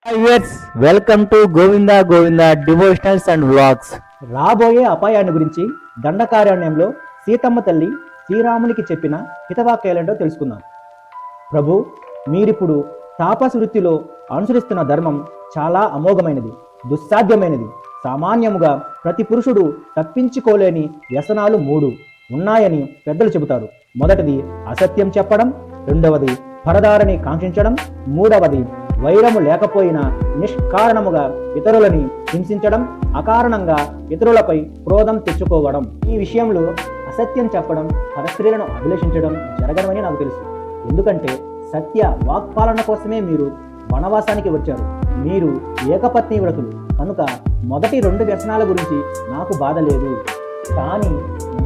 Viewers, welcome to Govinda Govinda devotionals and vlogs. రాబోయే అపాయాన్ని గురించి దండకారణ్యంలో సీతమ్మ తల్లి శ్రీరామునికి చెప్పిన హితవాక్యాలేంటో తెలుసుకుందాం. ప్రభు, మీరిప్పుడు తాపస వృత్తిలో అనుసరిస్తున్న ధర్మం చాలా అమోఘమైనది, దుస్సాధ్యమైనది. సామాన్యముగా ప్రతి పురుషుడు తప్పించుకోలేని వ్యసనాలు 3 ఉన్నాయని పెద్దలు చెబుతారు. మొదటిది అసత్యం చెప్పడం, రెండవది పరదారని కాంక్షించడం, మూడవది వైరము లేకపోయినా నిష్కారణముగా ఇతరులని హింసించడం, అకారణంగా ఇతరులపై క్రోధం తెచ్చుకోవడం. ఈ విషయంలో అసత్యం చెప్పడం, పరస్త్రీలను అభిలషించడం జరగడమని నాకు తెలుసు. ఎందుకంటే సత్య వాక్పాలన కోసమే మీరు వనవాసానికి వచ్చారు. మీరు ఏకపత్ని వ్రతులు కనుక మొదటి 2 వ్యసనాల గురించి నాకు బాధ లేదు. కానీ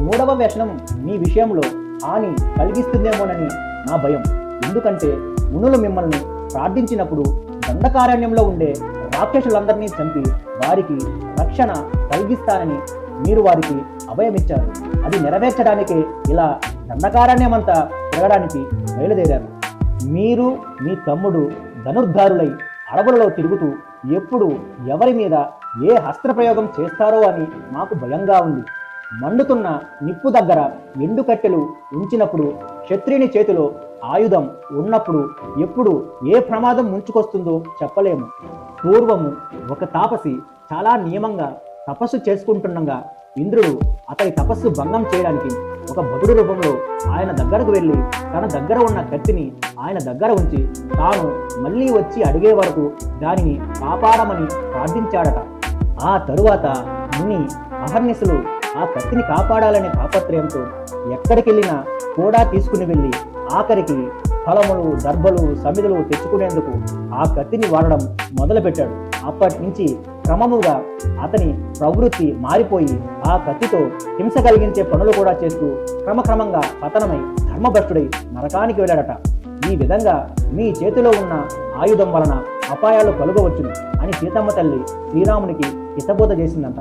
3వ వ్యసనం మీ విషయంలో హాని కలిగిస్తుందేమోనని నా భయం. ఎందుకంటే మునులు మిమ్మల్ని ప్రార్థించినప్పుడు దండకారణ్యంలో ఉండే రాక్షసులందరినీ చంపి వారికి రక్షణ కలిగిస్తానని మీరు వారికి అభయమిచ్చారు. అది నెరవేర్చడానికే ఇలా దండకారణ్యమంతా తిరగడానికి బయలుదేరారు. మీరు మీ తమ్ముడు ధనుర్ధారులై అడవులలో తిరుగుతూ ఎప్పుడు ఎవరి మీద ఏ అస్త్రప్రయోగం చేస్తారో అని నాకు భయంగా ఉంది. మండుతున్న నిప్పు దగ్గర ఎండు కట్టెలు ఉంచినప్పుడు, క్షత్రియుని చేతిలో ఆయుధం ఉన్నప్పుడు ఎప్పుడు ఏ ప్రమాదం ముంచుకొస్తుందో చెప్పలేము. పూర్వము ఒక తాపసి చాలా నియమంగా తపస్సు చేసుకుంటుండగా ఇంద్రుడు అతని తపస్సు భంగం చేయడానికి ఒక భటుడు రూపంలో ఆయన దగ్గరకు వెళ్ళి తన దగ్గర ఉన్న కత్తిని ఆయన దగ్గర ఉంచి తాను మళ్ళీ వచ్చి అడిగే వరకు దానిని కాపాడమని ప్రార్థించాడట. ఆ తరువాత ముని అహర్నిశలు ఆ కత్తిని కాపాడాలనే తాపత్రయంతో ఎక్కడికెళ్ళినా కూడా తీసుకుని వెళ్ళి ఆఖరికి ఫలములు, దర్భలు, సమిధులు తెచ్చుకునేందుకు ఆ కత్తిని వాడడం మొదలుపెట్టాడు. అప్పటి నుంచి క్రమముగా అతని ప్రవృత్తి మారిపోయి ఆ కత్తితో హింస కలిగించే పనులు కూడా చేస్తూ క్రమక్రమంగా పతనమై ధర్మభ్రష్టుడై నరకానికి వెళ్ళాడట. ఈ విధంగా మీ చేతిలో ఉన్న ఆయుధం వలన అపాయాలు కలుగవచ్చును అని సీతమ్మ తల్లి శ్రీరామునికి హితబోధ చేసిందంట.